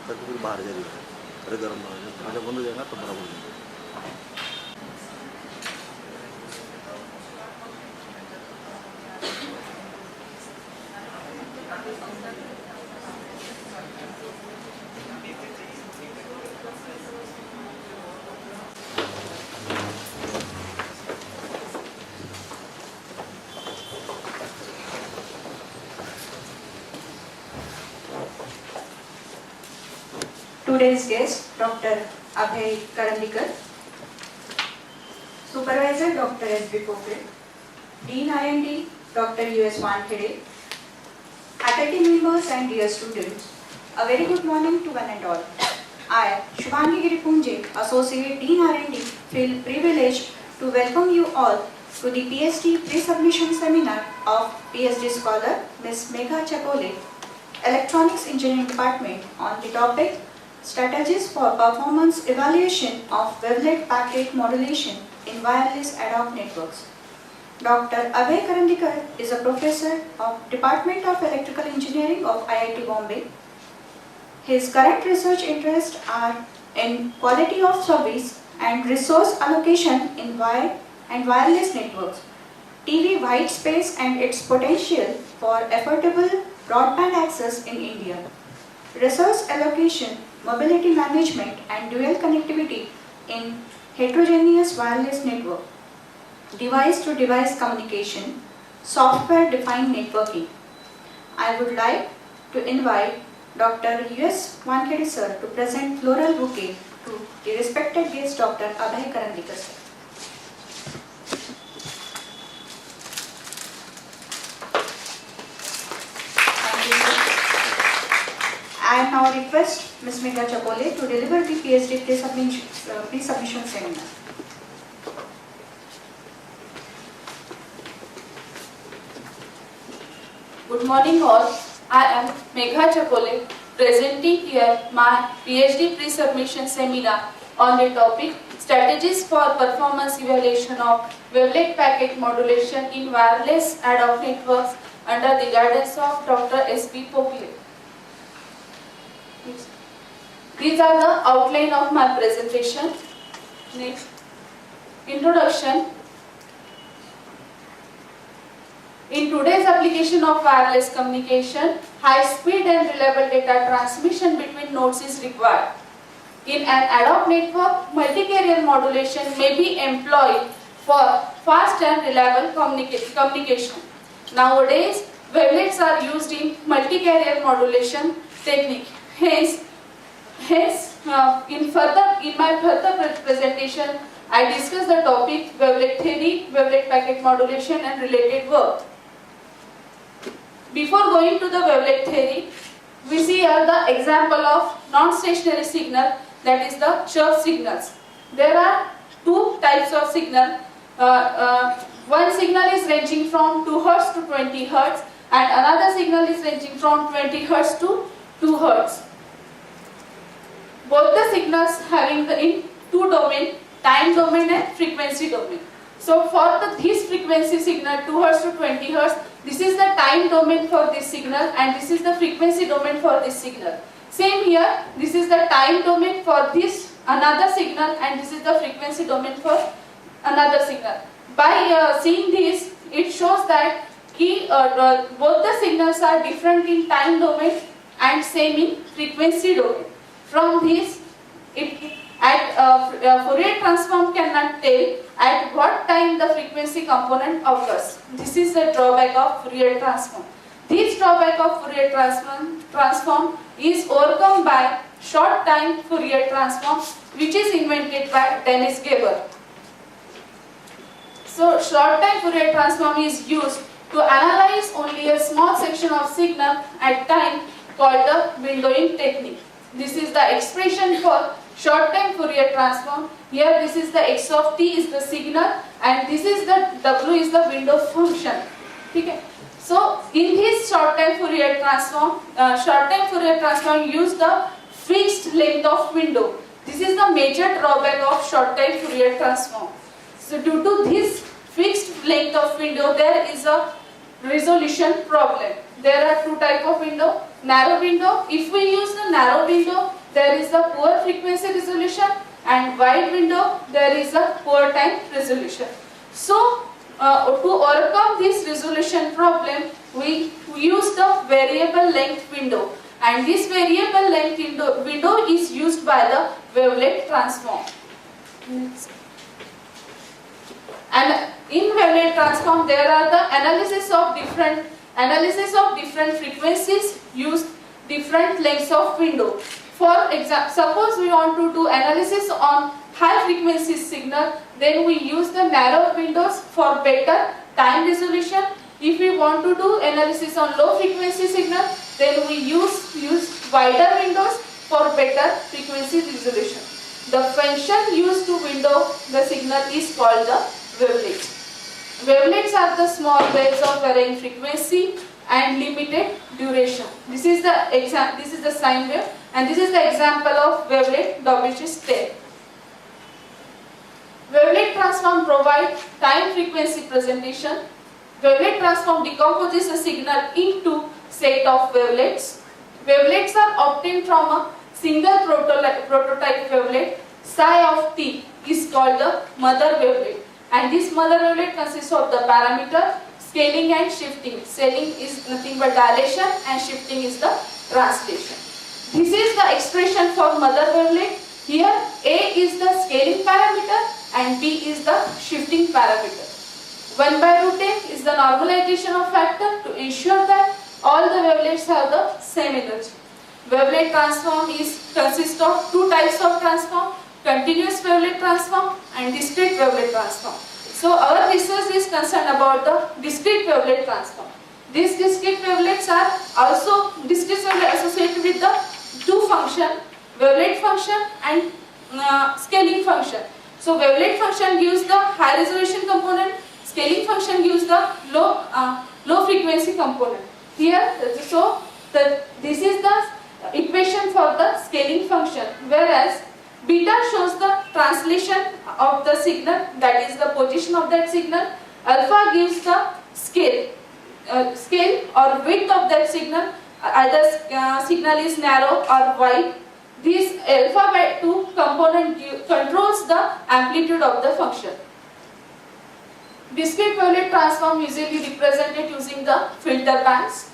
आता तो बाहर जा रही है अरे गर्म ना बंद हो जाएगा तो बराबर हो जाएगा। Today's guest, Dr. Abhay Karandikar, Supervisor Dr. S.B. Pokhre, Dean IND Dr. U.S. Wankhede, faculty members and dear students, a very good morning to one and all. I, Shubhangi Giripunje, Associate Dean R&D, feel privileged to welcome you all to the PhD pre-submission seminar of PhD scholar Ms. Megha Chakole, Electronics Engineering Department, on the topic Strategies for Performance Evaluation of Wavelet Packet Modulation in Wireless Ad Hoc Networks. Dr. Abhay Karandikar is a professor of Department of Electrical Engineering of IIT Bombay. His current research interests are in quality of service and resource allocation in wired and wireless networks, TV white space and its potential for affordable broadband access in India, resource allocation, mobility management and dual connectivity in heterogeneous wireless network, device-to-device communication, software-defined networking. I would like to invite Dr. U.S. Wankhede sir to present floral bouquet to the respected guest Dr. Abhay Karandikar sir. Thank you, sir. I now request Ms. Megha Chakole to deliver the PhD pre-submission seminar. Good morning all. I am Megha Chakole, presenting here my PhD pre-submission seminar on the topic Strategies for Performance Evaluation of Wavelet Packet Modulation in Wireless Ad Hoc Networks under the guidance of Dr. S.B. Pokhre. These are the outline of my presentation. Next, introduction. In today's application of wireless communication, high-speed and reliable data transmission between nodes is required. In an ad hoc network, multi-carrier modulation may be employed for fast and reliable communication. Nowadays, wavelets are used in multi-carrier modulation technique. Hence, in my further presentation, I discuss the topic wavelet theory, wavelet packet modulation and related work. Before going to the wavelet theory, we see here the example of non-stationary signal, that is the chirp signals. There are two types of signal. One signal is ranging from 2 Hz to 20 Hz and another signal is ranging from 20 Hz to 2 Hz. Both the signals having in two domain, time domain and frequency domain. So for this frequency signal 2 Hz to 20 Hz, this is the time domain for this signal and this is the frequency domain for this signal. Same here, this is the time domain for this another signal and this is the frequency domain for another signal. By seeing this, it shows that both the signals are different in time domain and same in frequency domain. From this, Fourier transform cannot tell at what time the frequency component occurs. This is the drawback of Fourier transform. This drawback of Fourier transform is overcome by short time Fourier transform, which is invented by Dennis Gabor. So short time Fourier transform is used to analyze only a small section of signal at time, called the windowing technique. This is the expression for short time Fourier transform. Here this is the x of t is the signal and this is the w is the window function. Okay. So in this short time Fourier transform use the fixed length of window. This is the major drawback of short time Fourier transform. So due to this fixed length of window, there is a resolution problem. There are two type of window. Narrow window. If we use the narrow window, there is a poor frequency resolution, and wide window there is a poor time resolution. So to overcome this resolution problem, we use the variable length window, and this variable length window is used by the wavelet transform. And in wavelet transform there are the analysis of different frequencies, use different lengths of window. For example, suppose we want to do analysis on high frequency signal, then we use the narrow windows for better time resolution. If we want to do analysis on low frequency signal, then we use wider windows for better frequency resolution. The function used to window the signal is called the wavelets. Wavelets are the small waves of varying frequency and limited duration. This is the sine wave, and this is the example of wavelet, which is 10. Wavelet transform provide time frequency presentation. Wavelet transform decomposes a signal into set of wavelets. Wavelets are obtained from a single prototype wavelet. Psi of t is called the mother wavelet, and this mother wavelet consists of the parameter scaling and shifting. Scaling is nothing but dilation, and shifting is the translation. This is the expression for mother wavelet. Here A is the scaling parameter and B is the shifting parameter. 1/√10 is the normalization of factor to ensure that all the wavelets have the same energy. Wavelet transform consists of two types of transform: continuous wavelet transform and discrete wavelet transform. So our research is concerned about the discrete wavelet transform. These discrete wavelets are also associated with the two function, wavelet function and scaling function. So wavelet function gives the high resolution component, scaling function gives the low frequency component. Here, this is the equation for the scaling function, whereas beta shows the translation of the signal, that is the position of that signal. Alpha gives the scale or width of that signal, either signal is narrow or wide. This alpha by 2 component controls the amplitude of the function. Discrete wavelet transform usually represented using the filter bands.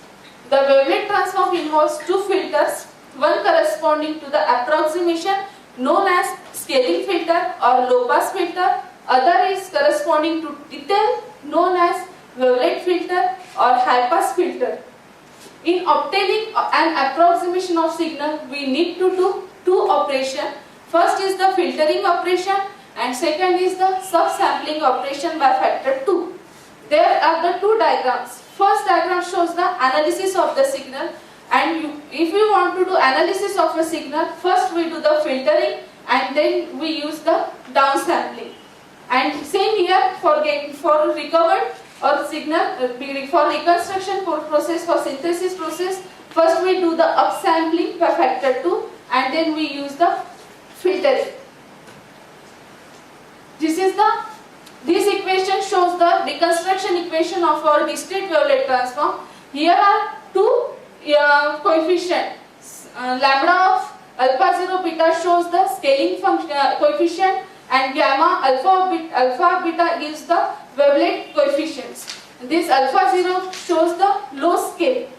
The wavelet transform involves two filters, one corresponding to the approximation known as scaling filter or low pass filter, other is corresponding to detail known as wavelet filter or high pass filter. In obtaining an approximation of signal, we need to do two operations. First is the filtering operation and second is the subsampling operation by factor 2. There are the two diagrams. First diagram shows the analysis of the signal, and if we want to do analysis of a signal, first we do the filtering and then we use the downsampling. And same here for recovered or signal for reconstruction process, for synthesis process, first we do the upsampling by factor 2 and then we use the filtering. This equation shows the reconstruction equation of our discrete wavelet transform. Here are two coefficients. Lambda of alpha 0 beta shows the scaling coefficient, and gamma alpha beta gives the wavelet coefficients. This alpha 0 shows the low scale.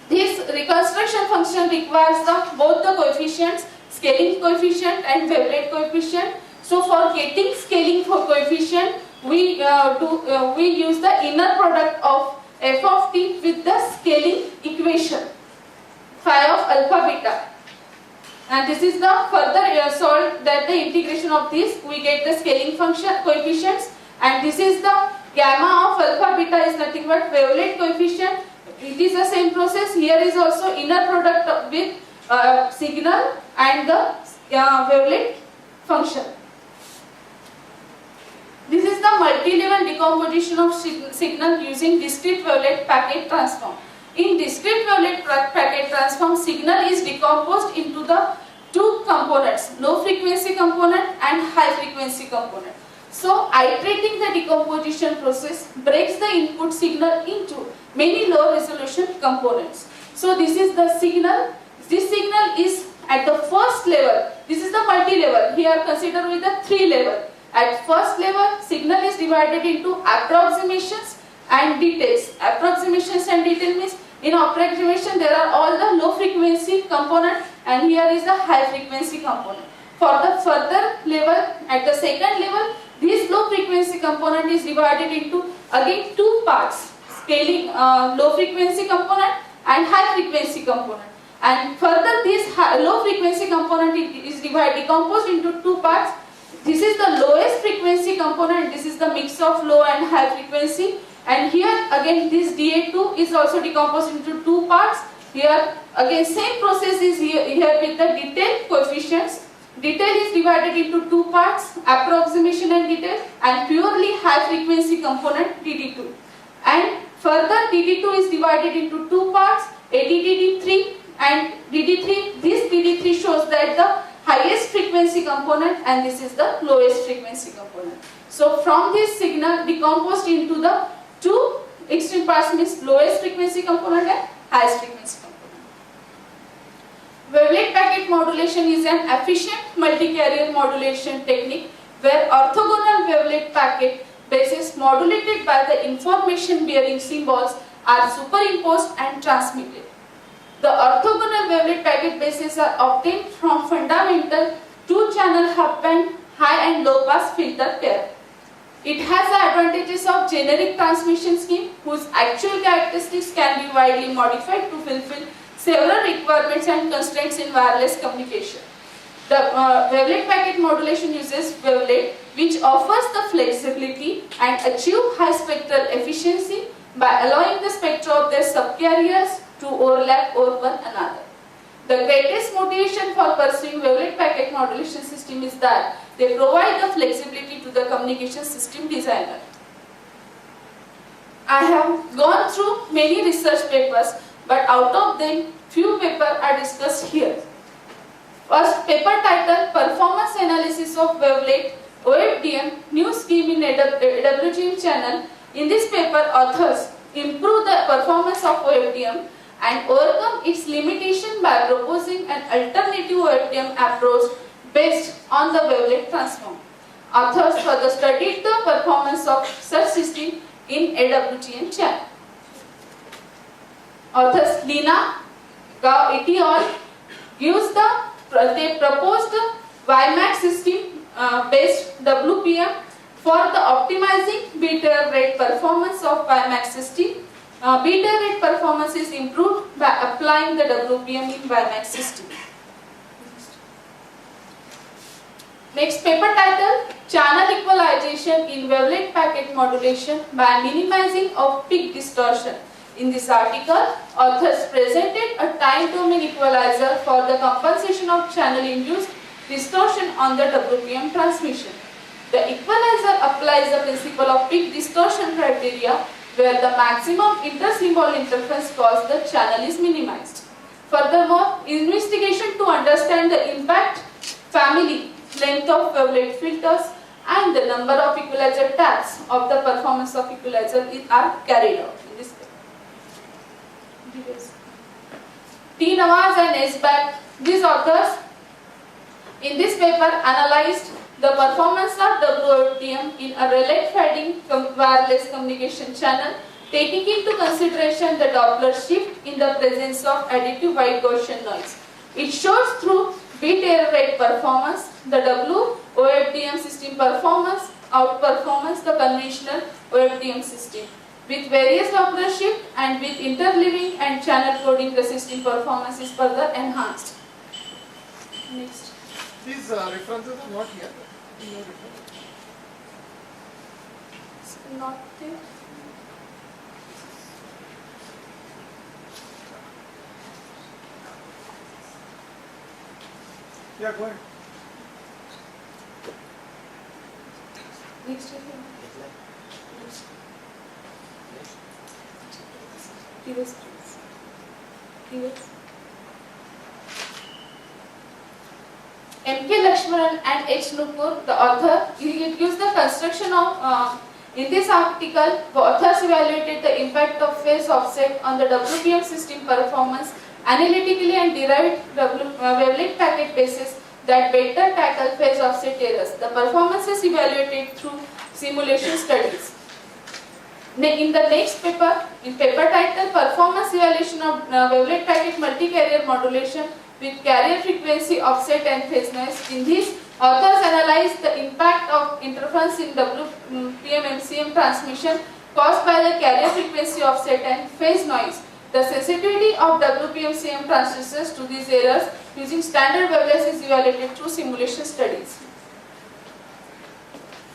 This reconstruction function requires both the coefficients, scaling coefficient and wavelet coefficient. So for getting scaling coefficient, we use the inner product of f of t with the scaling equation phi of alpha beta, and this is the further solved that the integration of this we get the scaling function coefficients, and this is the gamma of alpha beta is nothing but wavelet coefficient. It is the same process. Here is also inner product with signal and the wavelet function. This is the multi-level decomposition of signal using discrete wavelet packet transform. In discrete wavelet packet transform, signal is decomposed into the two components, low frequency component and high frequency component. So iterating the decomposition process breaks the input signal into many low resolution components. So this is the signal. This signal is at the first level. This is the multi-level. Here consider with the 3 level. At first level, signal is divided into approximations and details. Approximations and detail means in approximation there are all the low frequency component, and here is the high frequency component. For the further level, at the second level, this low frequency component is divided into again 2 parts, scaling low frequency component and high frequency component. And further this low frequency component is decomposed into 2 parts. This is the lowest frequency component, this is the mix of low and high frequency. And here again this DA2 is also decomposed into 2 parts. Here again same process is here with the detail coefficients. Detail is divided into 2 parts, approximation and detail, and purely high frequency component DD2. And further DD2 is divided into 2 parts, ADDD3 and DD3. This DD3 shows that the highest frequency component and this is the lowest frequency component. So from this signal decomposed into the 2 extreme parts means lowest frequency component and highest frequency component. Wavelet packet modulation is an efficient multi-carrier modulation technique where orthogonal wavelet packet bases modulated by the information bearing symbols are superimposed and transmitted. The orthogonal wavelet packet bases are obtained from fundamental 2-channel half-band high and low pass filter pair. It has the advantages of generic transmission scheme whose actual characteristics can be widely modified to fulfill several requirements and constraints in wireless communication. The wavelet packet modulation uses wavelet which offers the flexibility and achieve high spectral efficiency by allowing the spectra of their subcarriers to overlap over one another. The greatest motivation for pursuing wavelet packet modulation system is that they provide the flexibility to the communication system designer. I have gone through many research papers, but out of them, few papers are discussed here. First, paper title, Performance Analysis of Wavelet, OFDM, New Scheme in AWGM channel. In this paper, authors improve the performance of OFDM and overcome its limitation by proposing an alternative OFDM approach based on the wavelet transform. Authors further studied the performance of such system in AWGM channel. Authors Lina, Gao et al. They proposed WiMAX system based WPM for the optimizing bit error rate performance of WiMAX system. Bit error rate performance is improved by applying the WPM in WiMAX system. Next paper title, Channel Equalization in Wavelet Packet Modulation by Minimizing of Peak Distortion. In this article, authors presented a time domain equalizer for the compensation of channel-induced distortion on the WPM transmission. The equalizer applies the principle of peak distortion criteria where the maximum inter-symbol interference caused the channel is minimized. Furthermore, investigation to understand the impact family, length of wavelet filters and the number of equalizer taps of the performance of equalizer are carried out in this paper. T. Nawaz and S. Back, these authors in this paper analyzed the performance of WFDM in a relay fading wireless communication channel, taking into consideration the Doppler shift in the presence of additive white Gaussian noise. It shows through bit error rate performance, the WOFDM system performance outperformance the conventional OFDM system. With various Doppler shift and with interleaving and channel coding, the system performance is further enhanced. Next. These references are not here. Not there. Yeah, go ahead. Next. Previous. M.K. Lakshmanan and H. Nupur, the author, it gives the construction of, in this article, the authors evaluated the impact of phase offset on the WPM system performance analytically and derived wavelength packet basis that better tackle phase offset errors. The performance is evaluated through simulation studies. In the next paper, in paper title, Performance Evaluation of Wavelength Packet Multi-Carrier Modulation with Carrier Frequency Offset and Phase Noise. In this, authors analyzed the impact of interference in WPM-MCM transmission caused by the carrier frequency offset and phase noise. The sensitivity of WPM-MCM transistors to these errors using standard wavelengths is evaluated through simulation studies.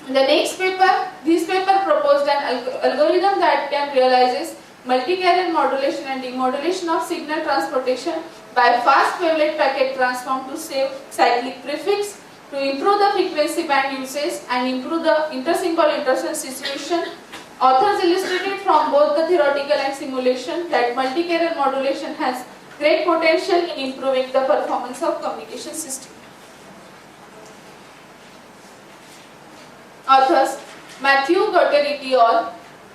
In the next paper, this paper proposed an algorithm that can realize multi-carrier modulation and demodulation of signal transportation by fast wavelength packet transform to save cyclic prefix, to improve the frequency band usage and improve the intersymbol substitution. Authors illustrated from both the theoretical and simulation that multi-carrier modulation has great potential in improving the performance of communication system. Authors Matthew Gutter et al.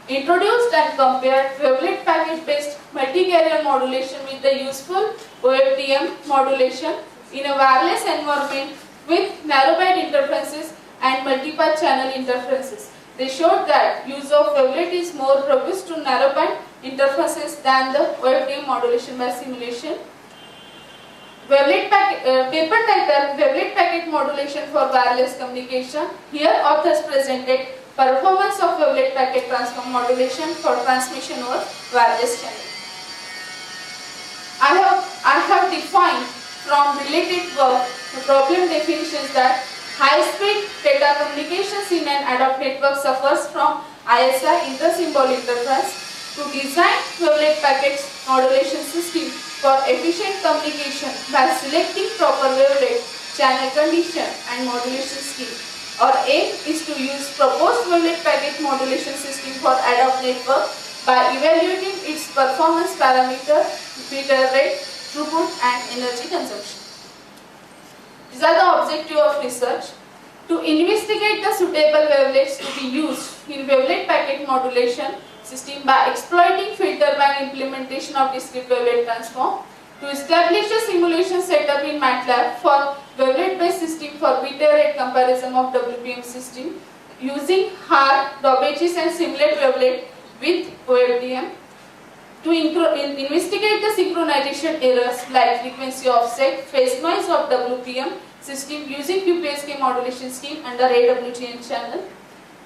Introduced and compared wavelength packet based multi-carrier modulation with the useful OFDM modulation in a wireless environment with narrowband interferences and multipath channel interferences. They showed that use of wavelet is more robust to narrowband interferences than the OFDM modulation by simulation. Paper title, Wavelet Packet Modulation for Wireless Communication. Here authors presented performance of wavelet packet transform modulation for transmission over wireless channel. I have defined from related work the problem definitions that high-speed data communications in an ad hoc network suffers from ISI intersymbol interference. To design wavelet packets modulation system for efficient communication by selecting proper wavelet, channel condition and modulation scheme. Our aim is to use proposed wavelet packet modulation system for ad hoc network by evaluating its performance parameter, bit rate, throughput and energy consumption. These are the objectives of research. To investigate the suitable wavelets to be used in wavelet packet modulation system by exploiting filter bank implementation of discrete wavelet transform, to establish a simulation setup in MATLAB for wavelet based system for bit rate comparison of WPM system using HAR, Dobbeches and Simulate wavelet with OFDM, to investigate the synchronization errors like frequency offset, phase noise of WPM system using QPSK modulation scheme under AWGN channel,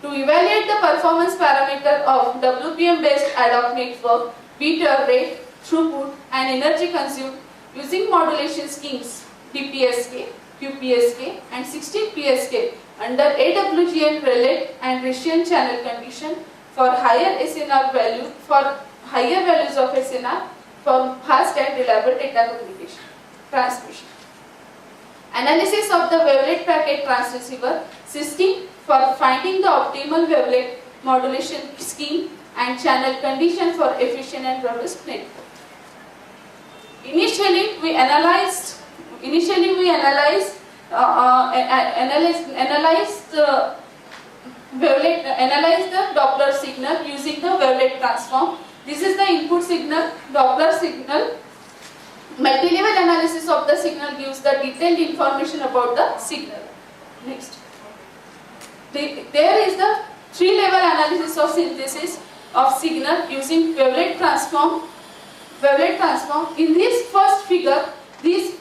to evaluate the performance parameter of WPM based ad hoc network, bit rate, throughput and energy consumed using modulation schemes DPSK, QPSK and 16PSK under AWGN relay and Rician channel condition for higher SNR value, for higher values of SNR for fast and reliable data communication transmission. Analysis of the wavelet packet transceiver system for finding the optimal wavelet modulation scheme and channel condition for efficient and robust network. Initially we analyzed the Doppler signal using the wavelet transform. This is the input signal, Doppler signal. Multi-level analysis of the signal gives the detailed information about the signal. Next. There is the three-level analysis of synthesis of signal using wavelet transform. In this first figure, this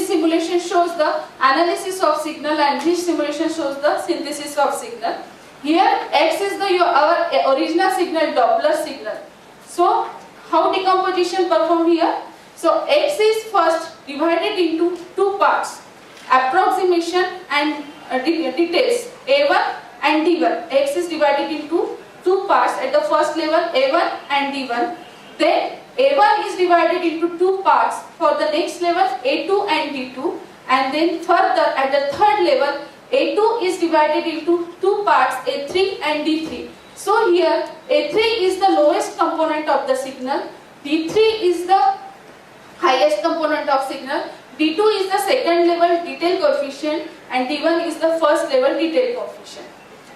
simulation shows the analysis of signal and this simulation shows the synthesis of signal. Here X is our original signal, Doppler signal. So how decomposition performed here? So X is first divided into two parts, approximation and details, A1 and D1. X is divided into two parts at the first level, A1 and D1. Then A1 is divided into two parts for the next level, A2 and D2. And then further at the third level, A2 is divided into two parts, A3 and D3. So here A3 is the lowest component of the signal, D3 is the highest component of signal. D2 is the second level detail coefficient and D1 is the first level detail coefficient.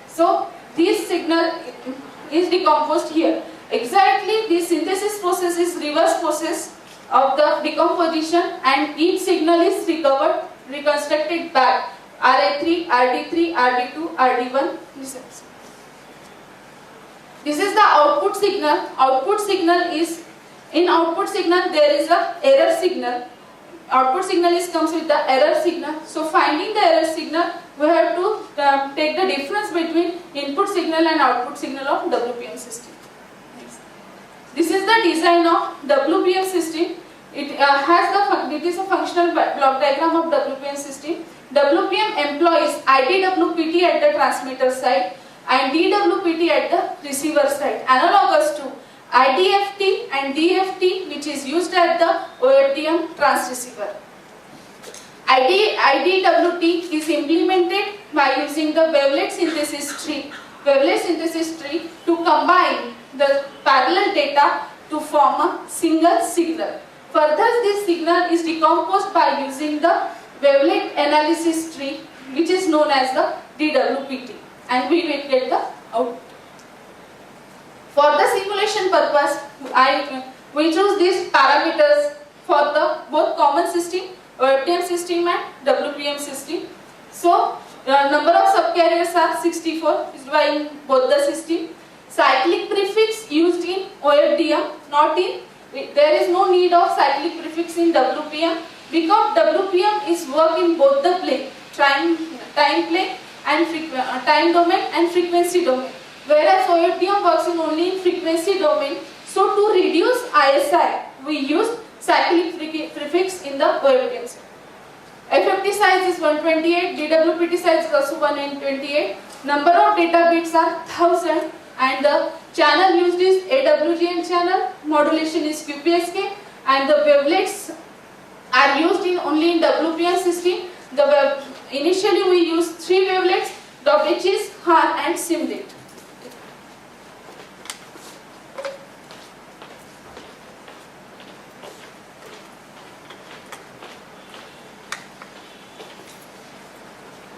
So this signal is decomposed here. Exactly, this synthesis process is reverse process of the decomposition, and each signal is reconstructed back. RA3, RD3, RD2, RD1. This is the output signal. Output signal is, in output signal there is a error signal. Output signal comes with the error signal. So finding the error signal, we have to take the difference between input signal and output signal of WPM system. This is the design of WPM system. It is a functional block diagram of WPM system. WPM employs IDWPT at the transmitter side and DWPT at the receiver side, analogous to IDFT and DFT, which is used at the OFDM transceiver. IDWT is implemented by using the wavelet synthesis tree. Wavelet synthesis tree to combine the parallel data to form a single signal. Further, this signal is decomposed by using the wavelet analysis tree, which is known as the DWPT, and we will get the output. For the simulation purpose, we choose these parameters for the both common system, OFDM system and WPM system. So, number of subcarriers are 64 in both the system. Cyclic prefix used in OFDM, not in, there is no need of cyclic prefix in WPM, because WPM is work in both the plane, time plane and time domain and frequency domain, whereas OFDM works in only in frequency domain. So to reduce ISI, we use cyclic prefix in the OFDM system. FFT size is 128, DWPT size is also 128, number of data bits are 1000, and the channel used is AWGN channel, modulation is QPSK, and the wavelets are used in only in WPM system. Initially we use 3 wavelets, which is HAR and SIMLIT.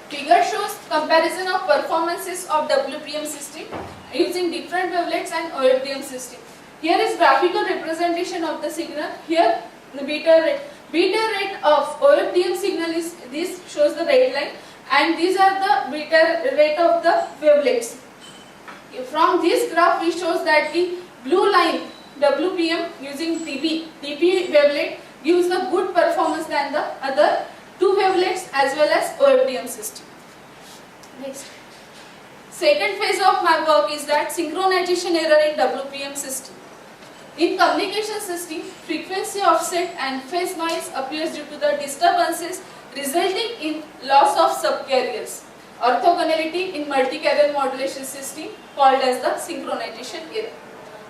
Figure shows comparison of performances of WPM system using different wavelets and OFDM system. Here is graphical representation of the signal. Here the beta rate of OFDM signal is, this shows the red line, and these are the beta rate of the wavelets. From this graph we shows that the blue line WPM using DP wavelet gives a good performance than the other 2 wavelets as well as OFDM system. Next. Second phase of my work is that synchronization error in WPM system. In communication system, frequency offset and phase noise appears due to the disturbances resulting in loss of subcarriers. Orthogonality in multi-carrier modulation system called as the synchronization error.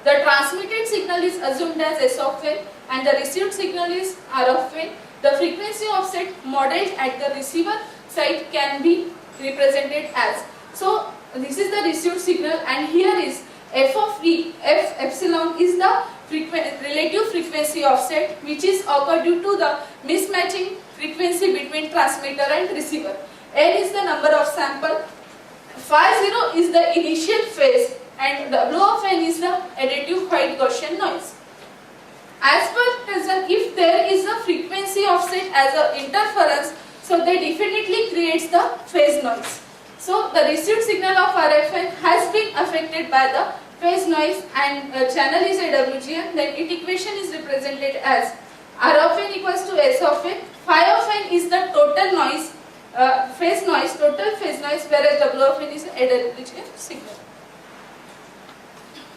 The transmitted signal is assumed as S of n and the received signal is R of n. The frequency offset modeled at the receiver side can be represented as. So this is the received signal, and here is f of e, f epsilon is the relative frequency offset, which is occurred due to the mismatching frequency between transmitter and receiver. N is the number of sample, phi 0 is the initial phase, and W of n is the additive white Gaussian noise. As per present, if there is a frequency offset as an interference, so they definitely creates the phase noise. So the received signal of RFN has been affected by the phase noise, and channel is AWGN, then its equation is represented as R of n equals to S of n. Phi of n is the total noise, phase noise, total phase noise, whereas W of n is AWGN signal.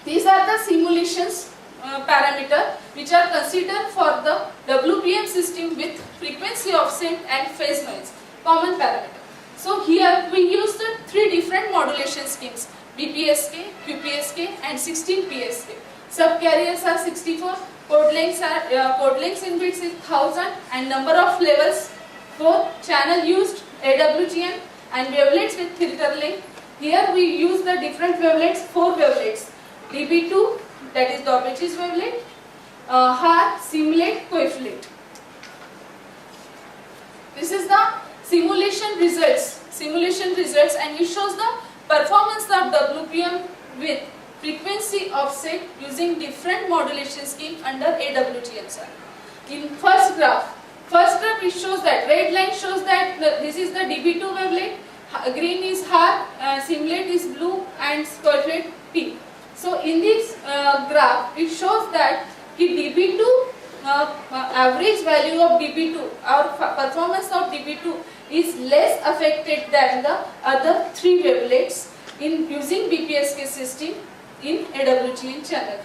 These are the simulations parameter which are considered for the WPM system with frequency offset and phase noise, common parameter. So here we use the 3 different modulation schemes, BPSK, QPSK and 16 PSK. Subcarriers are 64, code lengths in bits is 1000, and number of levels 4, channel used AWGN, and wavelets with filter length. Here we use the different wavelets, 4 wavelets, DB2, that is Dobitsch's wavelet, HAR, SIMLIT, coefficient. simulation results, and it shows the performance of WPM with frequency offset using different modulation scheme under AWGM. In first graph it shows that red line shows that this is the DB2 wavelet, green is HAR, simulate is blue, and squartlet pink. So in this graph it shows that the DB2 average value of DB2 or performance of DB2 is less affected than the other three wavelets in using BPSK system in AWGN channel.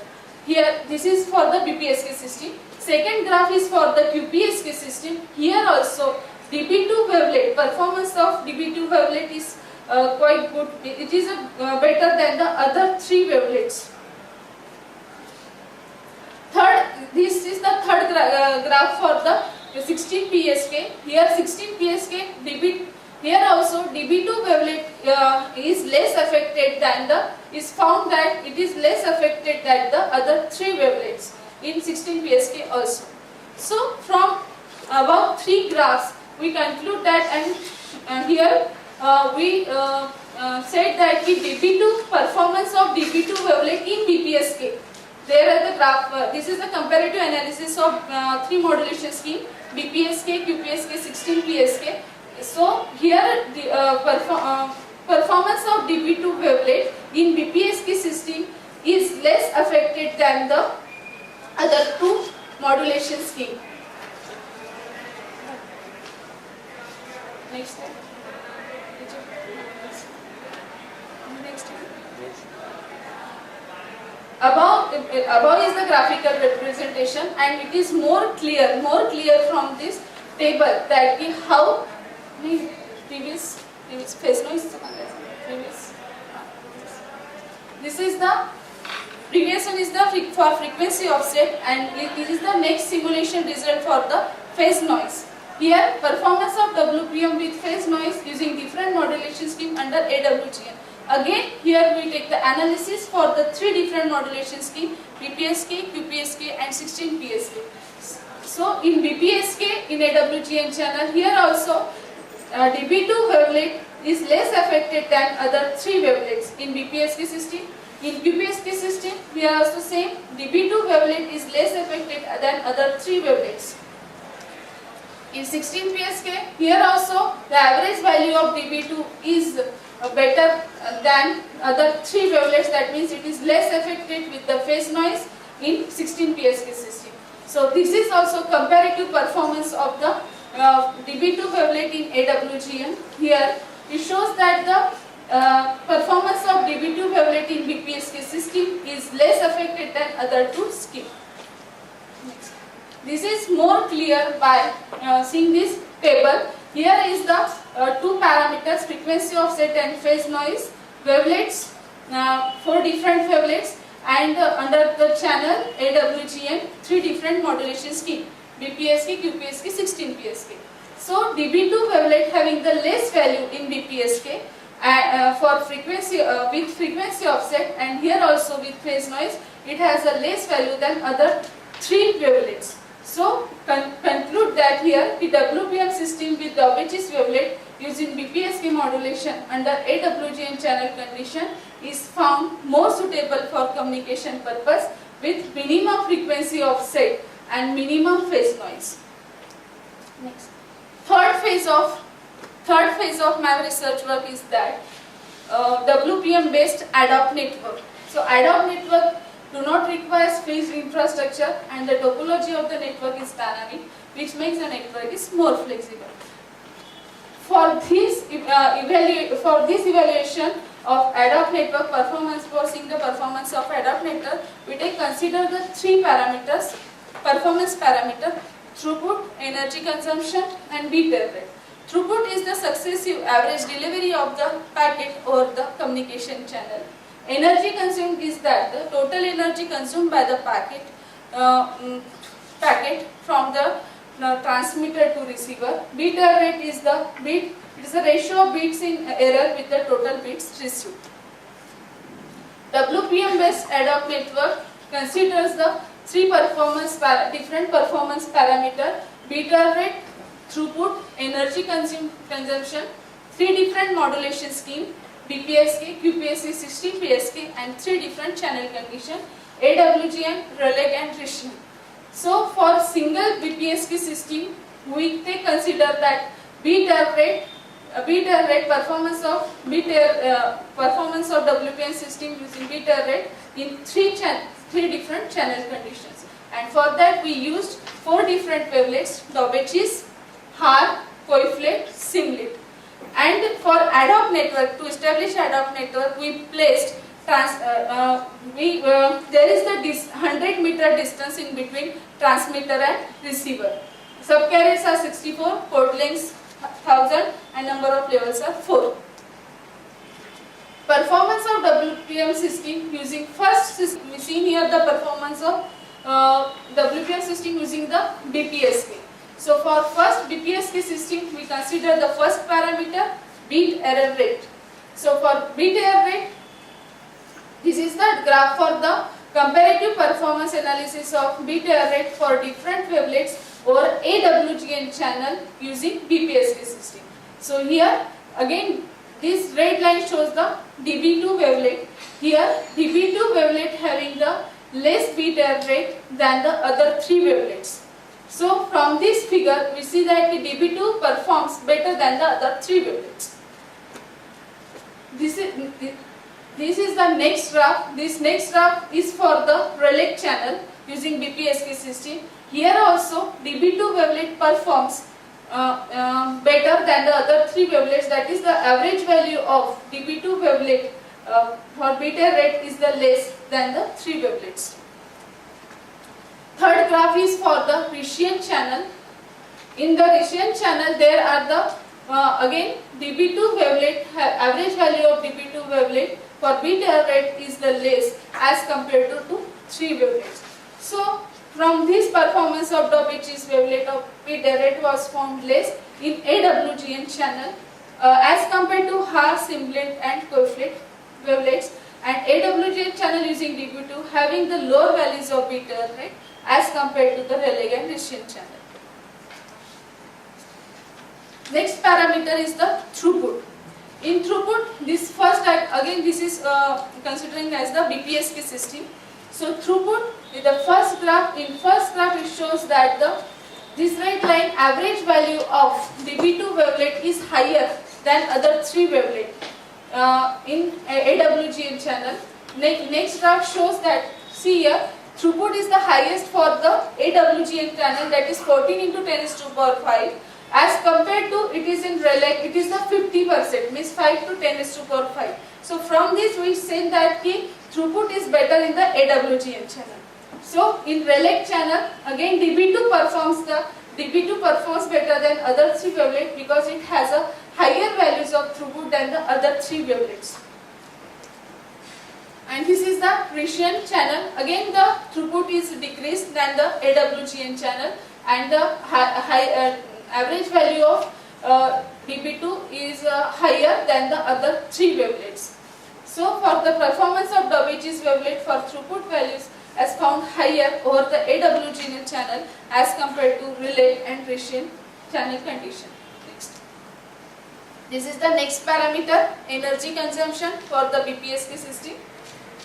Here this is for the BPSK system. Second graph is for the QPSK system. Here also DB2 wavelet, performance of DB2 wavelet is quite good. It is better than the other three wavelets. This is the third graph for the 16 PSK. Here 16 PSK here also DB2 wavelet is less affected than is found that it is less affected than the other three wavelets in 16 PSK also. So from above three graphs we conclude that, and here we said that the DB2 performance of DB2 wavelet in BPSK. There are the graph. This is the comparative analysis of three modulation scheme: BPSK, QPSK, 16 PSK. So here the performance of DB2 wavelet in BPSK system is less affected than the other two modulation scheme. Next slide. Next slide. Above is the graphical representation, and it is more clear from this table that how previous phase noise. This is the previous one is the for frequency offset, and it is the next simulation result for the phase noise. Here performance of WPM with phase noise using different modulation scheme under AWGN. Again, here we take the analysis for the three different modulation scheme: BPSK, QPSK, and 16 PSK. So in BPSK in AWGN channel, here also DB2 wavelet is less affected than other three wavelets in BPSK system. In QPSK system, we are also same. DB2 wavelet is less affected than other three wavelets. In 16 PSK, here also the average value of DB2 is better than other three wavelets. That means it is less affected with the phase noise in 16 PSK system. So this is also comparative performance of the DB2 wavelet in AWGN. Here it shows that the performance of DB2 wavelet in BPSK system is less affected than other two scheme. Next. This is more clear by seeing this table. Here is the two parameters: frequency offset and phase noise, wavelets, four different wavelets, and under the channel AWGN three different modulation scheme: BPSK, QPSK, 16 PSK. So DB2 wavelet having the less value in BPSK for frequency with frequency offset, and here also with phase noise it has a less value than other three wavelets. So conclude that here the WPM system with Dobitsch's wavelet using BPSK modulation under AWGN channel condition is found more suitable for communication purpose with minimum frequency offset and minimum phase noise. Next. Third phase of my research work is that WPM based ad hoc network. So ad hoc network do not require fixed infrastructure, and the topology of the network is dynamic, which makes the network is more flexible. For this evaluation of ad hoc network performance, for seeing the performance of ad hoc network, we consider the three parameters: performance parameter, throughput, energy consumption, and bit error rate. Throughput is the successive average delivery of the packet over the communication channel. Energy consumed is that the total energy consumed by the packet from the transmitter to receiver. Bit error rate is the bit. It is the ratio of bits in error with the total bits received. WPM based ad hoc network considers the three different performance parameter: bit error rate, throughput, energy consumption, 3 different modulation scheme, BPSK, QPSK, 60 PSK, and 3 different channel condition, AWGN, relay and Rician. So for single BPSK system, we consider that bit error rate, performance of WPN system using bit error rate in 3 different channel conditions. And for that we used 4 different wavelets: Dobbeches, Haar, Koeflet, Simlit. And for ad hoc network, to establish ad hoc network, we placed there is the 100 meter distance in between transmitter and receiver. Subcarriers are 64, port lengths 1000, and number of levels are 4. Performance of WPM system using first system, we see here the performance of WPM system using the BPSK. So for first BPSK system, we consider the first parameter, bit error rate. So for bit error rate, this is the graph for the comparative performance analysis of bit error rate for different wavelets over AWGN channel using BPSK system. So here again this red line shows the DB2 wavelet. Here DB2 wavelet having the less bit error rate than the other 3 wavelets. So from this figure we see that the DB2 performs better than the other 3 wavelets. This is the next graph. This next graph is for the relay channel using BPSK system. Here also DB2 wavelet performs better than the other 3 wavelets. That is, the average value of DB2 wavelet for bit error rate is the less than the 3 wavelets. Third graph is for the Rician channel. In the Rician channel there are the again DB2 wavelet, average value of DB2 wavelet for bit error rate is the less as compared to 3 wavelets. So from this performance of Dobbeches wavelet of bit error rate was found less in AWGN channel as compared to Haar, Simlit and Koeflet wavelets, and AWGN channel using DB2 having the lower values of bit error rate as compared to the relay and Rician channel. Next parameter is the throughput. In throughput, this first again this is considering as the BPSK system. So throughput, in the first graph, it shows that this red line average value of DB2 wavelet is higher than other 3 wavelet in AWGN channel. Next graph shows that, see here, throughput is the highest for the AWGN channel, that is 14 into 10 to the power 5. As compared to it is in relay, it is the 50%, means 5 to 10 to the power 5. So from this we say that throughput is better in the AWGN channel. So in relay channel again DB2 performs better than other 3 wavelets because it has a higher values of throughput than the other 3 wavelets. And this is the Rician channel. Again the throughput is decreased than the AWGN channel, and the average value of DB2 is higher than the other 3 wavelets. So for the performance of Dobbeches wavelet for throughput values as found higher over the AWGN channel as compared to relay and Rician channel condition. Next. This is the next parameter, energy consumption for the BPSK system.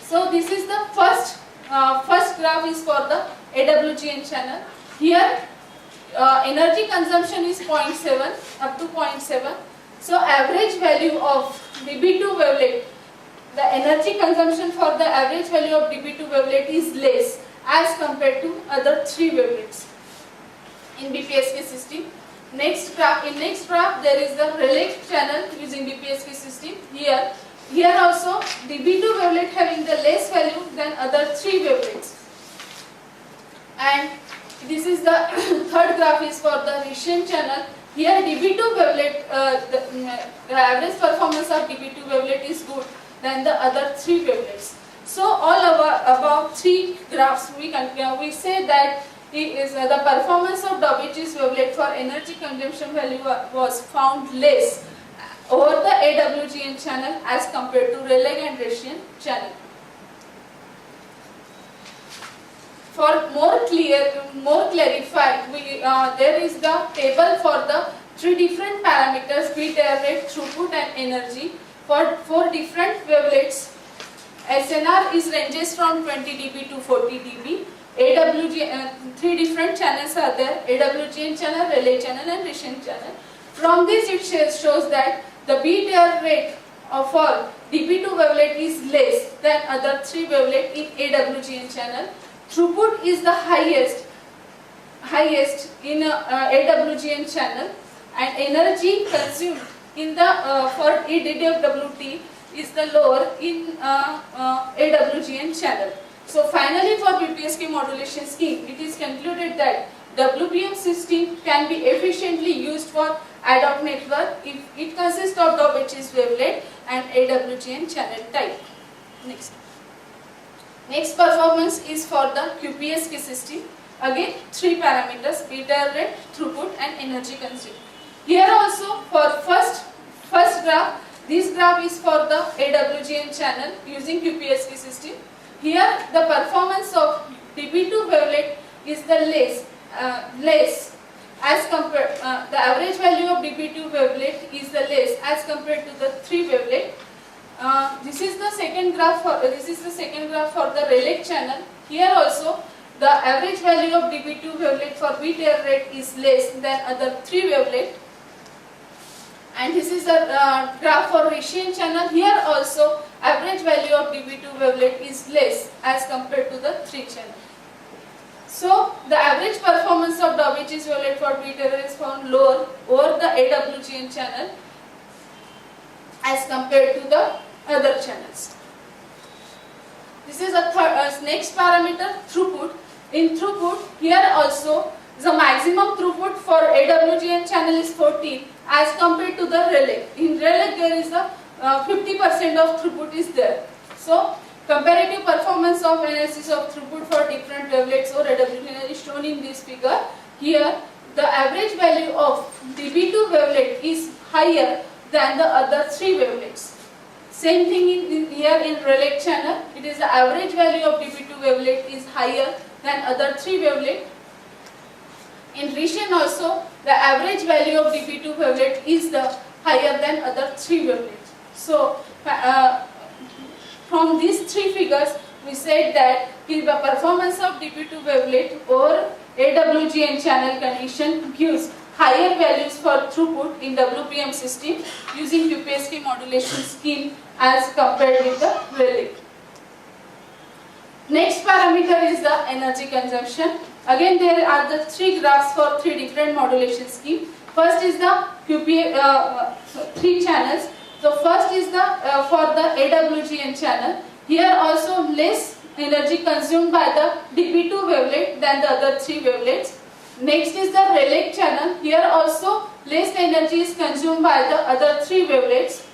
So this is the first graph is for the AWGN channel. Here energy consumption is 0.7 up to 0.7. So average value of DB2 wavelet, the energy consumption for the average value of DB2 wavelet is less as compared to other 3 wavelets in BPSK system. In next graph there is the relay channel using BPSK system. Here also DB2 wavelet having the less value than other 3 wavelets. And this is the third graph is for the Rician channel. Here DB2 wavelet, the average performance of DB2 wavelet is good than the other 3 wavelets. So all about 3 graphs we say that the performance of Dobbeches wavelet for energy consumption value was found less over the AWGN channel as compared to relay and Rician channel. for more clarified, there is the table for the three different parameters: bit error rate, throughput, and energy. For four different wavelets, SNR is ranges from 20 dB to 40 dB. Three different channels are there: AWGN channel, relay channel, and Rishon channel. From this, it shows that the bit error rate for DP2 wavelet is less than other three wavelet in AWGN channel. Throughput is the highest in AWGN channel, and energy consumed in the for ADWT is the lower in AWGN channel. So finally, for BPSK modulation scheme, it is concluded that WPM system can be efficiently used for ad hoc network if it consists of Dobitsch's wavelet and AWGN channel type. Next performance is for the QPSK system. Again, three parameters: bit error rate, throughput, and energy consumed. Here also, for first graph, this graph is for the AWGN channel using QPSK system. Here, the performance of DP2 wavelet is the less as compared. The average value of DP2 wavelet is the less as compared to the three wavelet. This is the second graph for the relay channel. Here also, the average value of DP2 wavelet for bit error rate is less than other three wavelet. And this is the graph for Rishon channel. Here also, average value of DP2 wavelet is less as compared to the three channel. So, the average performance of Dobitsch's wavelet for bit error is found lower over the AWGN channel as compared to the other channels. This is a next parameter, throughput. In throughput, here also the maximum throughput for AWGN channel is 14 as compared to the relay. In relay, there is a 50% of throughput is there. So, comparative performance of analysis of throughput for different wavelets or AWGN is shown in this figure. Here, the average value of DP2 wavelet is higher than the other three wavelets. Same thing here in relay channel. It is the average value of DP2 wavelet is higher than other three wavelet. In Rishon also, the average value of DP2 wavelet is the higher than other three wavelets. So, from these three figures, we said that the performance of DP2 wavelet or AWGN channel condition gives higher values for throughput in WPM system using QPSK modulation scheme as compared with the relay. Next parameter is the energy consumption. Again, there are the three graphs for three different modulation scheme. First is the three channels. So first is the for the AWGN channel. Here also less energy consumed by the DP2 wavelet than the other three wavelets. Next is the relay channel. Here also less energy is consumed by the other three wavelets.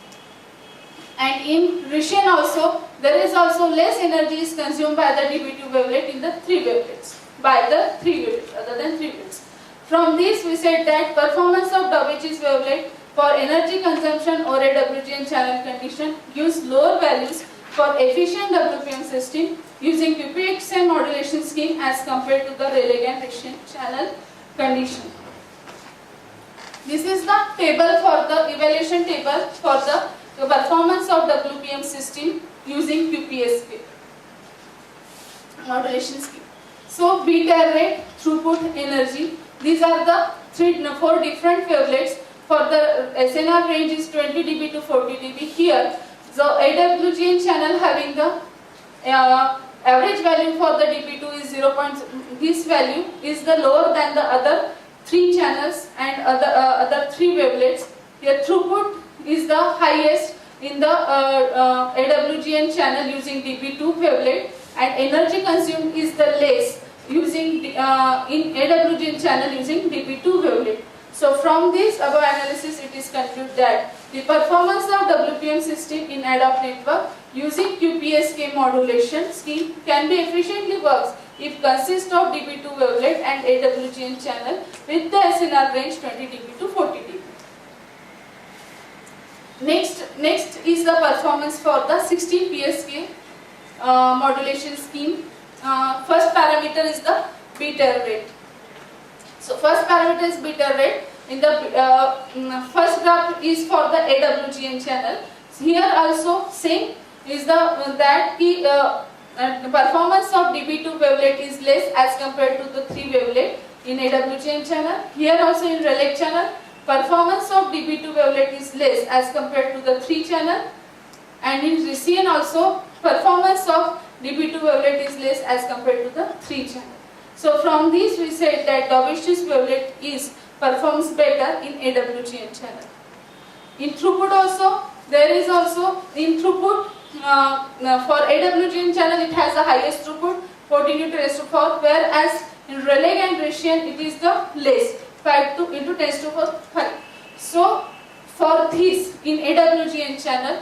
And in Rishon also, there is also less energy is consumed by the DP2 wavelet in the three wavelets, other than three wavelets. From this, we said that performance of Dobitsch's wavelet for energy consumption or AWGN channel condition gives lower values for efficient WPM system using QPSK modulation scheme as compared to the relay and Rishon channel condition. This is the table for the evaluation table for the performance of WPM system using QPSK modulation scheme. So, bit error rate, throughput, energy, these are the four different wavelets. For the SNR range is 20 dB to 40 dB. Here, the AWGN channel having the average value for the DP2 is 0. This value is the lower than the other three channels and other three wavelets. Here, throughput is the highest in the AWGN channel using DP2 wavelet, and energy consumed is the less using in AWGN channel using DP2 wavelet. So from this above analysis, it is concluded that the performance of WPM system in ad hoc network using QPSK modulation scheme can be efficiently works if consists of DP2 wavelet and AWGN channel with the SNR range 20 dB to 40 dB. Next is the performance for the 16 PSK modulation scheme. first parameter is the bit error rate. So first parameter is bit error rate. In the first graph is for the AWGN channel. Here also same is the performance of DB2 wavelet is less as compared to the 3 wavelet in AWGN channel. Here also in relay channel, performance of DB2 wavelet is less as compared to the 3 channel, and in RISCIAN also performance of DB2 wavelet is less as compared to the 3 channel. So from this we said that Dobitsch's wavelet performs better in AWGN channel. In throughput also, there is also in throughput for AWGN channel it has the highest throughput 14 × 10⁴, whereas in relay and RISCIAN it is the less 5 × 10⁵. So for this in AWGN channel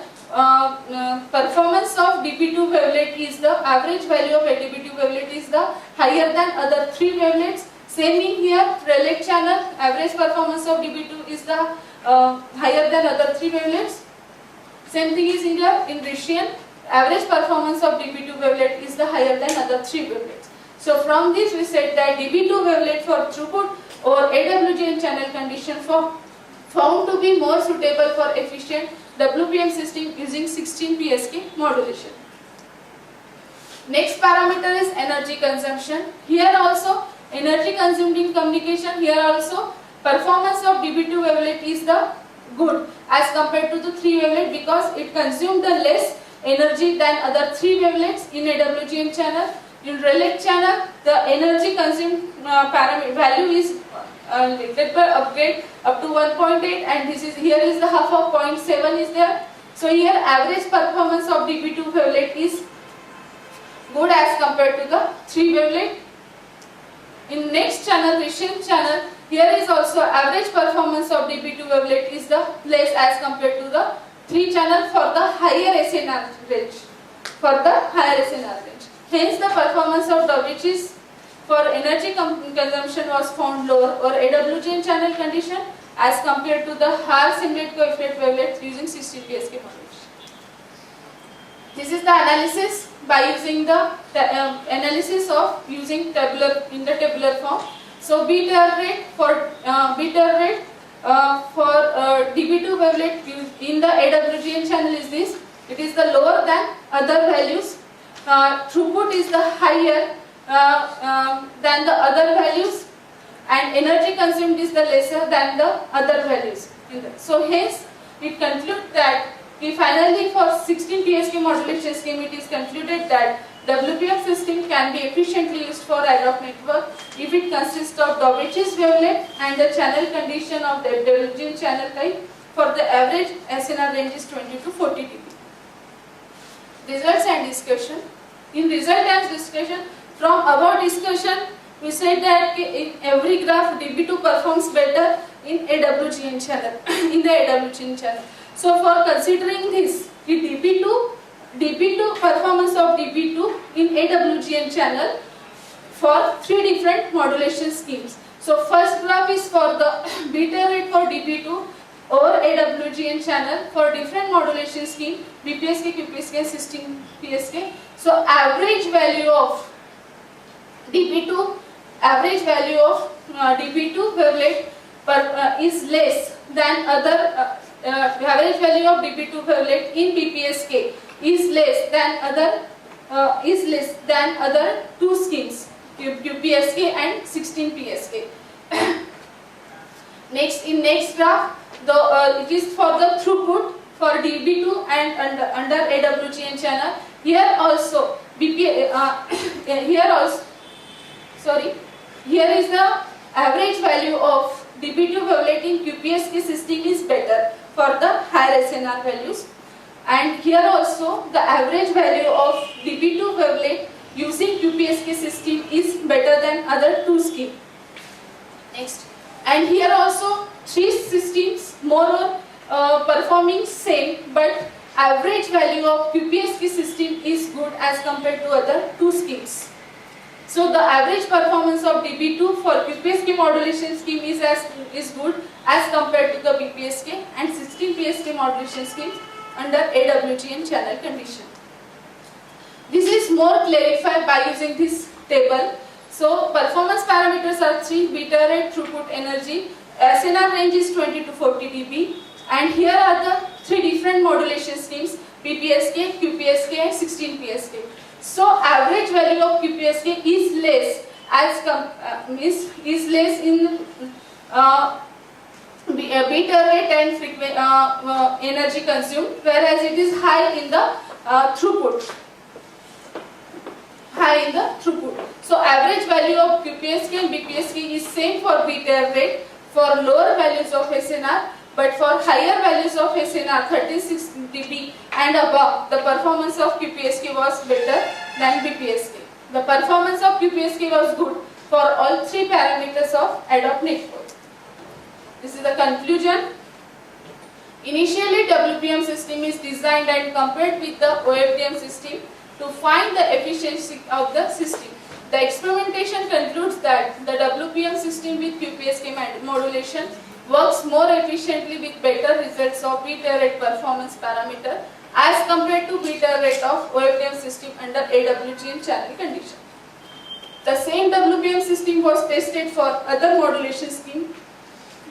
performance of DB2 wavelet is the average value of DB2 wavelet is the higher than other 3 wavelets. Same in here relay channel average performance of DB2 is the higher than other 3 wavelets. Same thing is in here in RISCIAN average performance of DB2 wavelet is the higher than other 3 wavelets. So from this we said that DB2 wavelet for throughput or AWGN channel condition found to be more suitable for efficient WPM system using 16 PSK modulation. Next parameter is energy consumption. Here also energy consumed in communication. Here also performance of DB2 wavelet is the good as compared to the 3 wavelet because it consumed the less energy than other 3 wavelets in AWGN channel. In relay channel the energy consumed value is little bit upgrade up to 1.8, and this is here is the half of 0.7 is there. So here average performance of DB2 wavelet is good as compared to the 3 wavelet. In next channel, RISCIAN channel, here is also average performance of DB2 wavelet is the less as compared to the 3 channel for the higher SNR range. Hence the performance of Dobitsch's for energy consumption was found lower or AWGN channel condition as compared to the higher simulate coefficient wavelets using 16 PSK modulation. This is the analysis by using the analysis of using tabular form. So bit error rate for DB2 wavelet in the AWGN channel is this. It is the lower than other values. Throughput is the higher than the other values, and energy consumed is the lesser than the other values. So hence it concludes that finally for 16 PSK modulation scheme it is concluded that WPM system can be efficiently used for ad hoc network if it consists of Dobitsch's wavelet and the channel condition of the AWGN channel type for the average SNR range is 20 to 40 dB. Results and discussion. In result and discussion, from our discussion, we said that in every graph DB2 performs better in AWGN channel. In the AWGN channel. So for considering this, DB2 performance of DB2 in AWGN channel for 3 different modulation schemes. So first graph is for the bit error rate for DB2 or AWGN channel for different modulation scheme BPSK, QPSK, 16 PSK. So average value of DB2 wavelet is less than other average value of DB2 wavelet in BPSK is less than other 2 schemes QPSK and 16 PSK. Next graph it is for the throughput for DB2 and under AWGN channel. Here is the average value of DB2 wavelet in QPSK system is better for the higher SNR values, and here also the average value of DB2 wavelet using QPSK system is better than other 2 schemes. Next, and here also 3 systems more performing same, but average value of QPSK system is good as compared to other 2 schemes. So the average performance of DB2 for QPSK modulation scheme is good as compared to the BPSK and 16 PSK modulation schemes under AWGN channel condition. This is more clarified by using this table. So performance parameters are 3: beta rate, throughput, energy. SNR range is 20 to 40 dB. And here are the 3 different modulation schemes: BPSK, QPSK and 16 PSK. So average value of QPSK is less as is less in beta rate and energy consumed, whereas it is high in the throughput. So average value of QPSK and BPSK is same for beta rate for lower values of SNR, but for higher values of SNR 36 dB and above, the performance of QPSK was better than BPSK. The performance of QPSK was good for all 3 parameters of ad hoc network. This is the conclusion. Initially, WPM system is designed and compared with the OFDM system to find the efficiency of the system. The experimentation concludes that the WPM system with QPSK modulation works more efficiently with better results of beta rate performance parameter as compared to beta rate of OFDM system under AWGN channel condition. The same WPM system was tested for other modulation scheme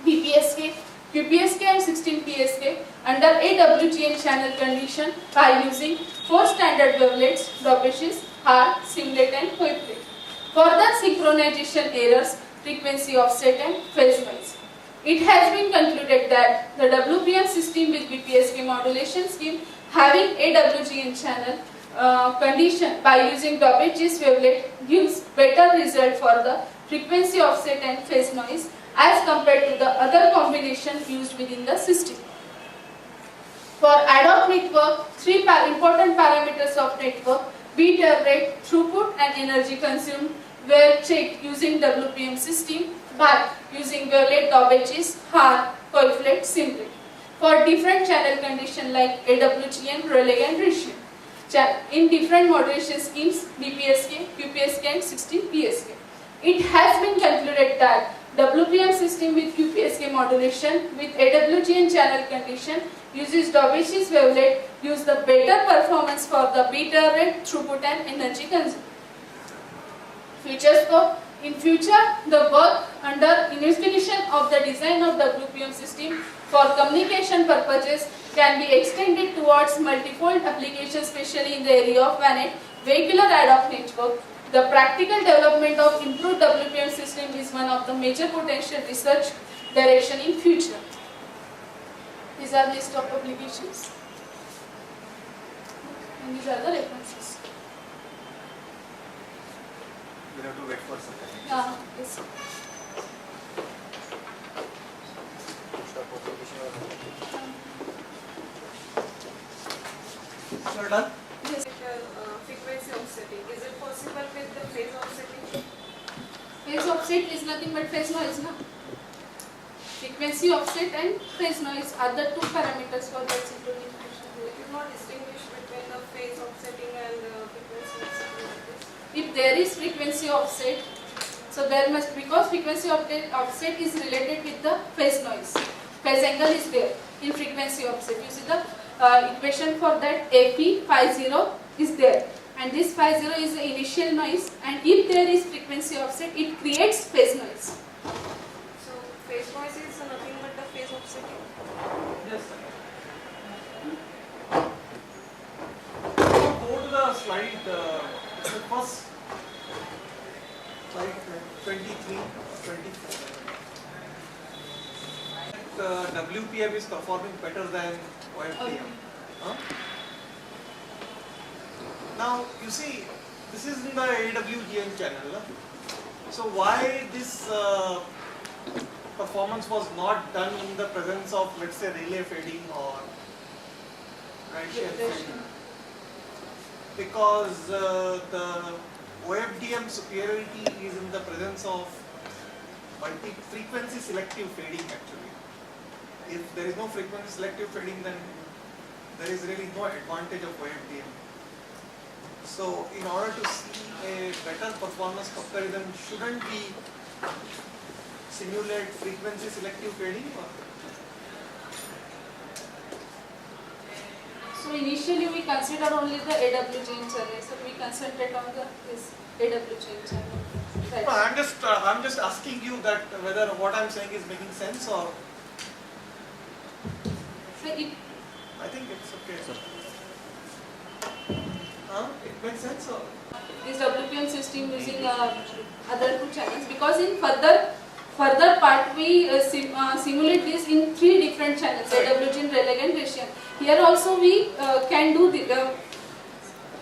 BPSK, QPSK and 16 PSK under AWGN channel condition by using 4 standard wavelets: Dobeshes, Haar, Simlet and Hoyt-Tate. Further synchronization errors, frequency offset and phase noise. It has been concluded that the WPM system with BPSK modulation scheme having AWGN channel condition by using Dobeshes wavelet gives better result for the frequency offset and phase noise as compared to the other combination used within the system. For ad hoc network, 3 important parameters of network: beta rate, throughput and energy consumed were checked using WPM system by using wavelet, Dobeshes, Haar, Hoyt-Tate, Simlet for different channel condition like AWGN, Rayleigh and Riccian in different modulation schemes BPSK, QPSK and 16 PSK. It has been concluded that WPM system with QPSK modulation with AWGN channel condition uses Dobeshes wavelet gives the better performance for the beta rate, throughput and energy consumed. Future scope. In future, the work under investigation of the design of WPM system for communication purposes can be extended towards multifold applications, especially in the area of VANET, vehicular ad hoc network. The practical development of improved WPM system is one of the major potential research direction in future. These are list of publications and these are the references. We have to wait for some time. Yeah, yes. So done? Yes. Frequency offsetting. Is it possible with the phase offsetting? Phase offset is nothing but phase noise, no? Frequency offset and phase noise are the 2 parameters for that synchronization. You cannot distinguish between the phase offsetting and frequency offsetting like this. If there is frequency offset, so there must, because frequency offset is related with the phase noise. Phase angle is there in frequency offset. You see the equation for that AP phi 0 is there, and this phi 0 is the initial noise, and if there is frequency offset, it creates phase noise. So phase noise is nothing but the phase offsetting. Yes, sir. Go to the slide, the first slide 23, 24. WPM is performing better than OFDM. Okay. Huh? Now you see, this is in the AWGN channel. So why this performance was not done in the presence of, let's say, relay fading or right-share fading? Because the OFDM superiority is in the presence of multi-frequency selective fading actually. If there is no frequency selective fading, then there is really no advantage of OFDM. So in order to see a better performance comparison, shouldn't we simulate frequency selective fading? Or? So So initially we consider only the AWGN channel, so we concentrate on this AWGN channel. No, I'm just asking you that whether what I'm saying is making sense or So it, I think it's okay. Sir. It makes sense or? this WPM system using other two channels, because in further part we simulate this in 3 different channels, Right. AWGN, Rayleigh and Hessian. Here also we can do the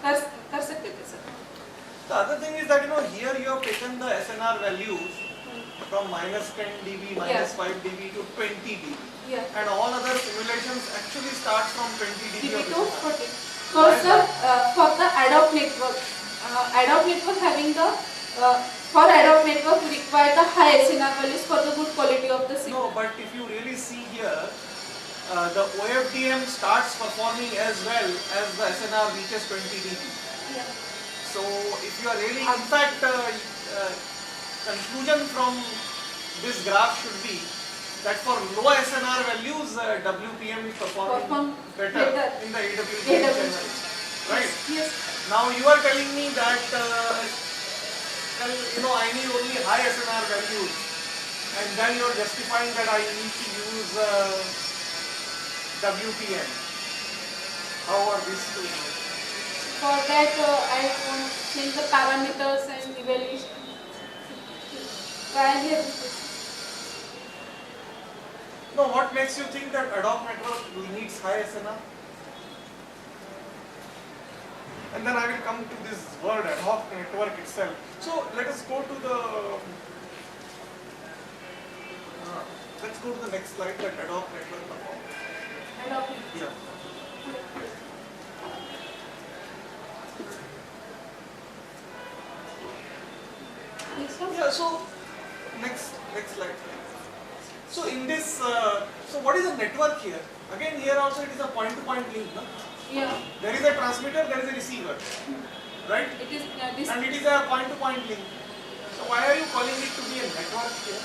कर सकते थे sir. The other thing is that here you have taken the SNR values from minus 10 dB, minus 5 dB to 20 dB. Yeah. And all other simulations actually start from 20 dB DB of to SNR. 40. For the for the ADOP network, having the for ADOP network we require the high SNR values for the good quality of the signal. No, but if you really see here, the OFDM starts performing as well as the SNR reaches 20 dB. Yeah. So if you are really, in fact, conclusion from this graph should be that for low SNR values, WPM is performing better in the AWGN channel, right? Yes. Now you are telling me that I need only high SNR values, and then you are justifying that I need to use WPM. How are these two? For that, I want to change the parameters and evaluation. Try here. No, what makes you think that ADOP network needs high SNR? And then I will come to this word ad hoc network itself. So let us go to the let's go to the next slide, that ad hoc network performance. ADOP. Yeah. Next one. Yeah, so next slide. So in this, so what is a network here? Again, here also it is a point-to-point link, no? Yeah. There is a transmitter, there is a receiver, right? It is this. And it is a point-to-point link. So why are you calling it to be a network here?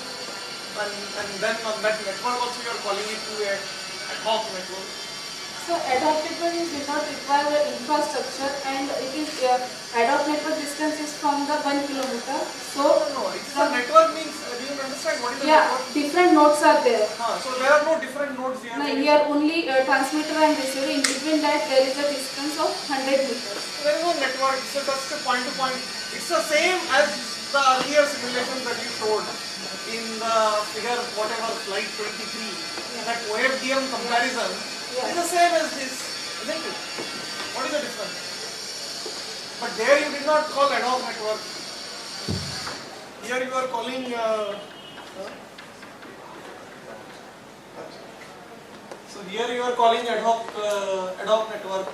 And then on that network also you are calling it to a ad hoc network. So ADOP network does not require infrastructure, and it is ADOP network distance is from the 1 kilometer. So No, it's a network means, do you understand what is a yeah, network? different nodes are there. So there are no different nodes here. No, here only transmitter and receiver. In between that there is a distance of 100 meters. There is no network, it's just a point-to-point. It's the same as the earlier simulations that you showed in the figure, whatever, slide 23. That OFDM comparison is the same as this, isn't it? What is the difference? But there you did not call ad hoc network. Here you are calling so here you are calling ad hoc network.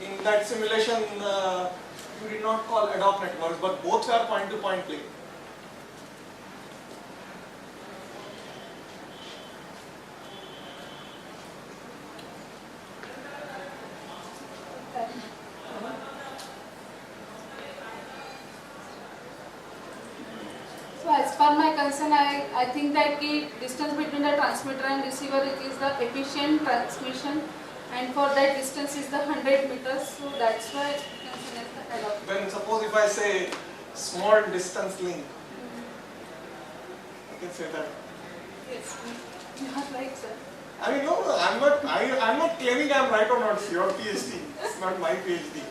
In that simulation you did not call ad hoc networks, but both are point-to-point link. So as per my concern, I think that the distance between the transmitter and receiver, it is the efficient transmission, and for that distance is the 100 meters. So that's why concern is the ad hoc. Then suppose if I say small distance link, I can say that. Yes, you are right, sir. I mean, no, I'm not claiming I'm right or not. It's your PhD. It's not my PhD.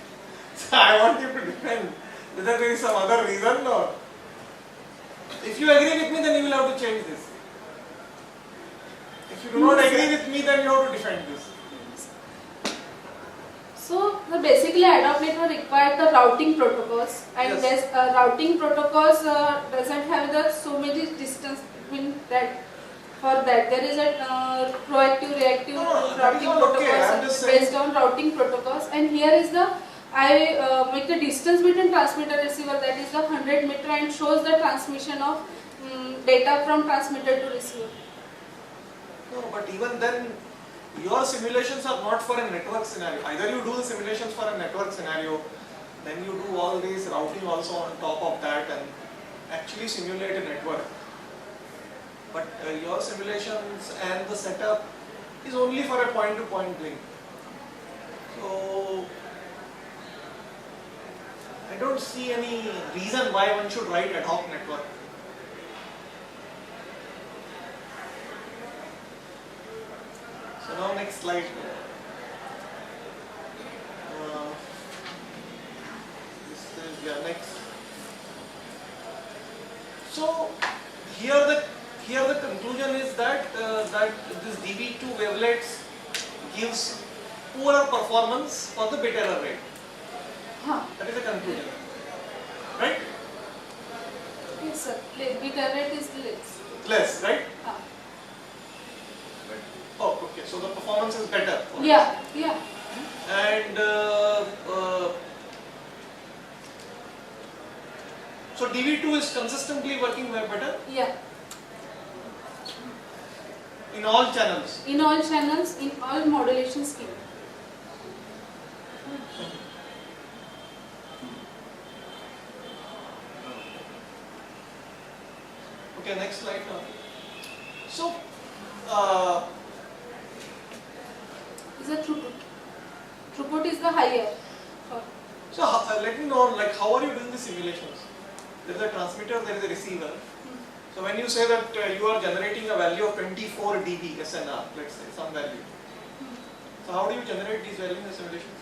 So I want you to defend whether there is some other reason or. If you agree with me, then you will have to change this. If you do not agree with me, then you have to defend this. So basically ADOP network requires the routing protocols, and Yes. this routing protocols doesn't have the so many distance between that. For that there is a proactive, reactive No, that is routing all okay. protocols I'm just saying. based on routing protocols, and here is the I make the distance between transmitter receiver, that is the 100 meter, and shows the transmission of data from transmitter to receiver. No, but even then, your simulations are not for a network scenario. Either you do the simulations for a network scenario, then you do all this routing also on top of that and actually simulate a network. But your simulations and the setup is only for a point-to-point link. So So I don't see any reason why one should write ad hoc network. So now next slide. This is next. So here the conclusion is that that this DB2 wavelets gives poorer performance for the bit error rate. Huh. That is the conclusion, right? Yes, sir. Bit error rate is less. Less, right? Huh. Oh, okay. So the performance is better. for Yeah, yeah. this. And so DB2 is consistently working better Yeah. in all channels. In all channels, in all modulation scheme. Okay, next slide. So, Is the throughput. Throughput is the higher. so let me know, like, how are you doing the simulations? There is a transmitter, there is a receiver. So when you say that you are generating a value of 24 dB SNR, let's say some value. So how do you generate these values in the simulations?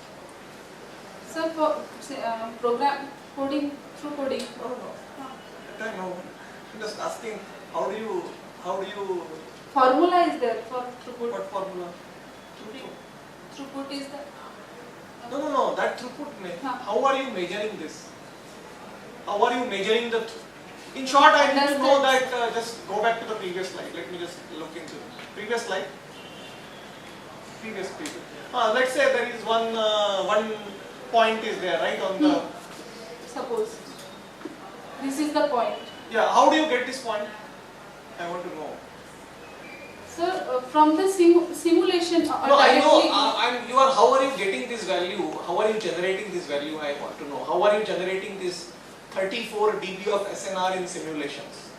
So for program coding through coding. No. I know. I'm just asking, how do you Formula is there for throughput. what formula? Throughput is the. No, that throughput, Huh. how are you measuring this? How are you measuring the in short, I need to know that, just go back to the previous slide. Let me just look into it. Previous slide. Previous. Let's say there is one point is there, right, on the, Suppose this is the point. yeah, how do you get this point? I want to know. So from the simulation or No, I know, directly. how are you getting this value? How are you generating this value? I want to know. How are you generating this 34 dB of SNR in simulations?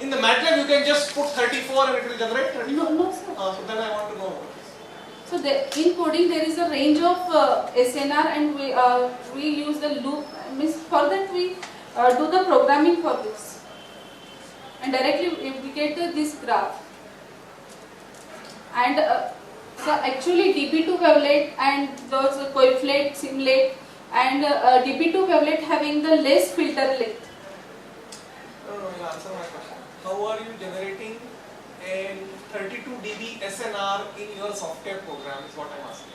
In the MATLAB, you can just put 34 and it will generate 34. No, sir. So then I want to know. So in coding there is a range of SNR and we use the loop. Means for that we do the programming for this and directly we get this graph. And so actually DB2 wavelet and those coeflet, simulate and DB2 wavelet having the less filter length. No, you answer my question. How are you generating a 32 dB SNR in your software program is what I'm asking.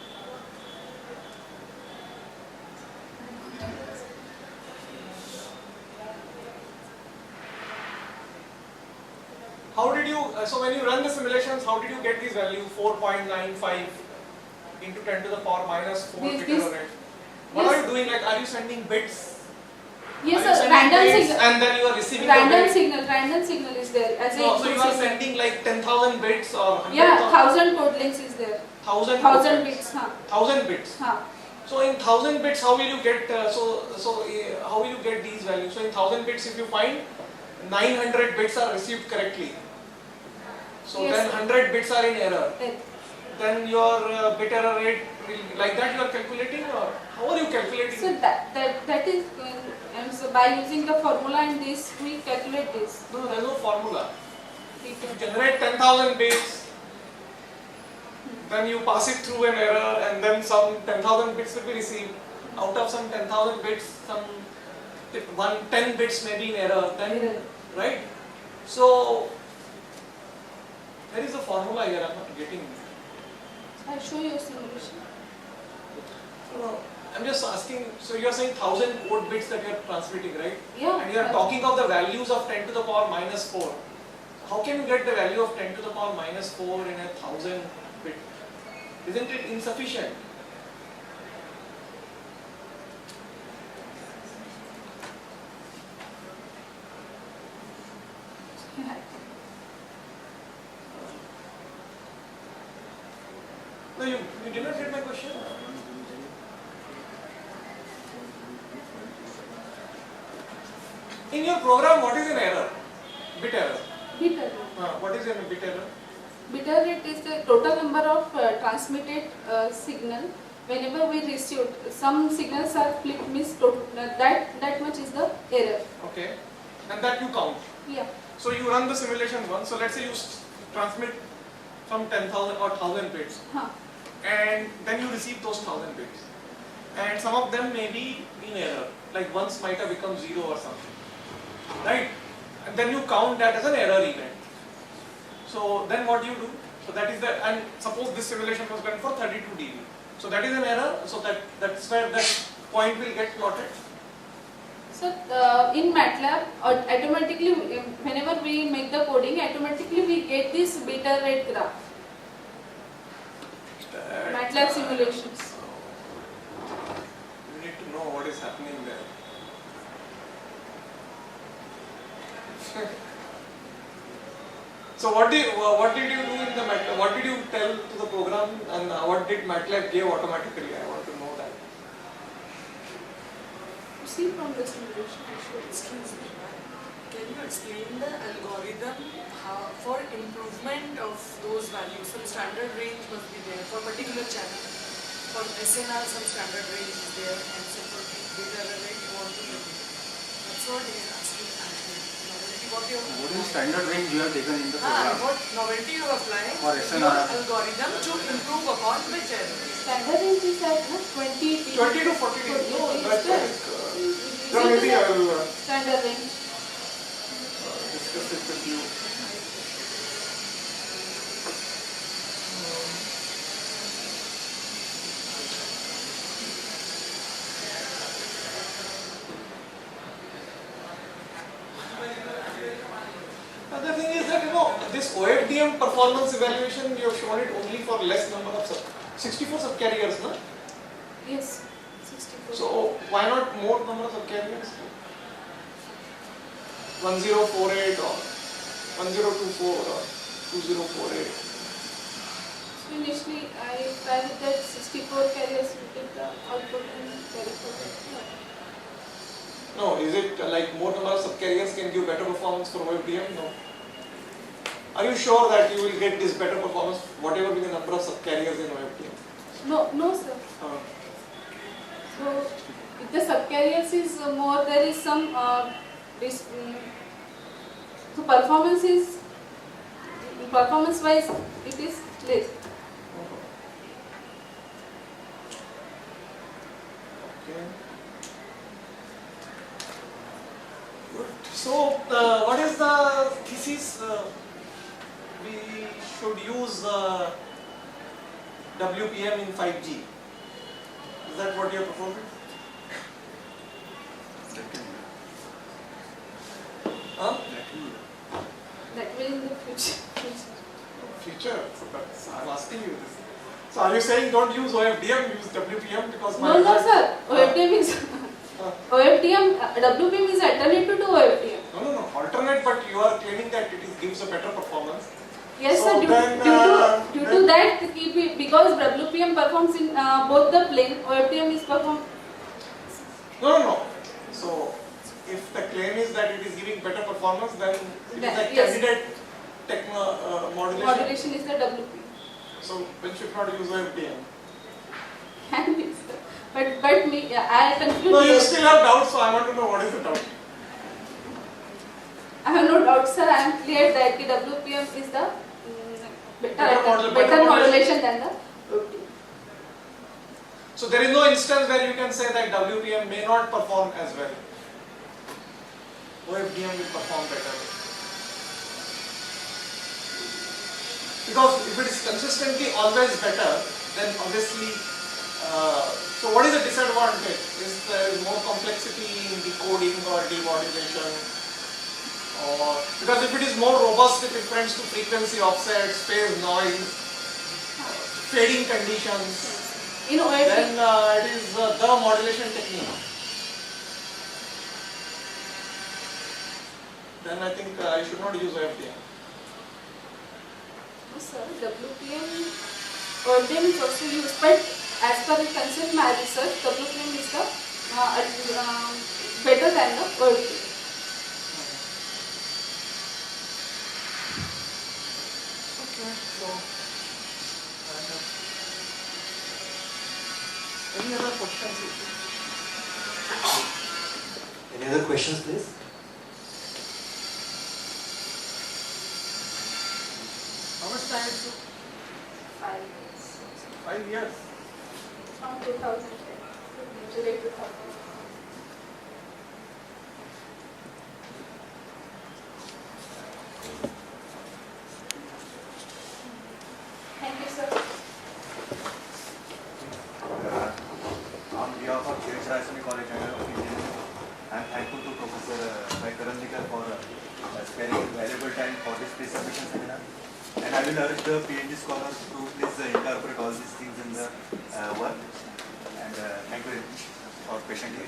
How did you, so when you run the simulations, how did you get this value 4.95 into 10 to the power minus 4 This- bit this- error rate? What are you doing? Like, are you sending bits? Yes, Are you sir. sending Random bits signal. and then you are receiving the Random bits? signal is there as No, a so you input are signal. sending like 10,000 bits or 100,000? Yeah, 1000 code lengths is there. 1000 bits. 1000 bits. Huh. So in 1000 bits, how will you get? How will you get these values? So in 1000 bits, if you find 900 bits are received correctly, so Yes, then sir. 100 bits are in error. Then Then your bit error rate will, like that you are calculating, or how are you calculating? so that is and so by using the formula and this we calculate this. No, there is no formula. We If you can- generate 10,000 bits, then you pass it through an error, and then some 10,000 bits will be received. Out of some 10,000 bits, some 10 bits may be in error. Then, Error. right? So there is a formula here. I'm not getting. I'll show you a simulation. I'm just asking. So you are saying 1000 code bits that you are transmitting, right? Yeah. And you are talking of the values of 10 to the power minus 4. How can you get the value of 10 to the power minus 4 in a 1000 bit? Isn't it insufficient? No, you did not get my question. In your program, what is an error? Bit error. Bit error. What is a bit error? Bit rate is the total number of transmitted signal. Whenever we receive some signals are flipped, means that much is the error. Okay, and that you count. Yeah. So you run the simulation once. So let's say you transmit some 10,000 or 1,000 bits, Huh. and then you receive those 1,000 bits, and some of them may be in error, like once might have become 0 or something, right? And then you count that as an error event. So then what you do? So that is the, and suppose this simulation was done for 32 dB. So that is an error. So that's where that point will get plotted. So in MATLAB, automatically whenever we make the coding, automatically we get this beta rate graph. MATLAB simulations. You need to know what is happening there. So what did you do in the MATLAB? What did you tell to the program, and what did MATLAB give automatically? I want to know that. You see from the simulation. Excuse me, ma'am. Can you explain the algorithm for improvement of those values? Some standard range must be there for particular channel. For SNR, some standard range is there, and so for beta array, you want to limit. That's what he is asking. Novelty, what you What is standard range you have taken in the program? what novelty you are applying For your SNR. algorithm to improve upon which error? Standard range is at 20 dB. 20 to 40 dB. No, that's like. Is Then it maybe the I will standard range. discuss it with you. Other thing is that this OFDM performance evaluation, you have shown it only for less number of 64 subcarriers, no? Yes. 64. So why not more number of subcarriers? 1048 or 1024 or 2048. So initially I tried with that 64 carriers to get the output and carry forward. No, is it like more number of subcarriers can give better performance for OFDM? No. Are you sure that you will get this better performance whatever be the number of subcarriers in OFDM? No sir. So if the subcarriers is more, there is some so performance wise it is less. Okay. Good. So what is the thesis? We should use WPM in 5G. Is that what you are proposing? Huh? That will in the future. Future. So that's, I'm asking you this. So are you saying don't use OFDM, use WPM because my No sir. OFDM is OFDM. WPM is alternative to OFDM. No. Alternate, but you are claiming that it gives a better performance. Yes So sir. Due then, to that, because WPM performs in both the plane, OFDM is performed. No. So if the claim is that it is giving better performance, then it is That- a yes. candidate modulation. Modulation is the WPM. So one should not use OFDM. Can be, sir. But me, I conclude. No, you here. still have doubts, so I want to know what is the doubt. I have no doubt, sir. I am clear that the WPM is the better modulation than the OFDM. So there is no instance where you can say that WPM may not perform as well. OFDM will perform better. Because if it is consistently always better, then obviously, so what is the disadvantage? Is there more complexity in decoding or demodulation? Or because if it is more robust with reference to frequency offsets, phase noise, fading conditions, In OFDM, then it is the modulation technique. Then I think I should not use OFDM. sir, WPM, OFDM is also used, but as per the concept my research, WPM is the better than the OFDM. Okay. So So, and, any other questions? Any other questions, please? How much time it took? 5 years. 5 years. From 2010 to July 2000. Thank you, sir. On behalf of Chirachiraswamy College of Engineering, I am thankful to Professor Sai Karandikar for sparing valuable time for this pre-submission seminar. And I will urge the PhD scholars to please incorporate all these things in the work. And thank you very much for patiently.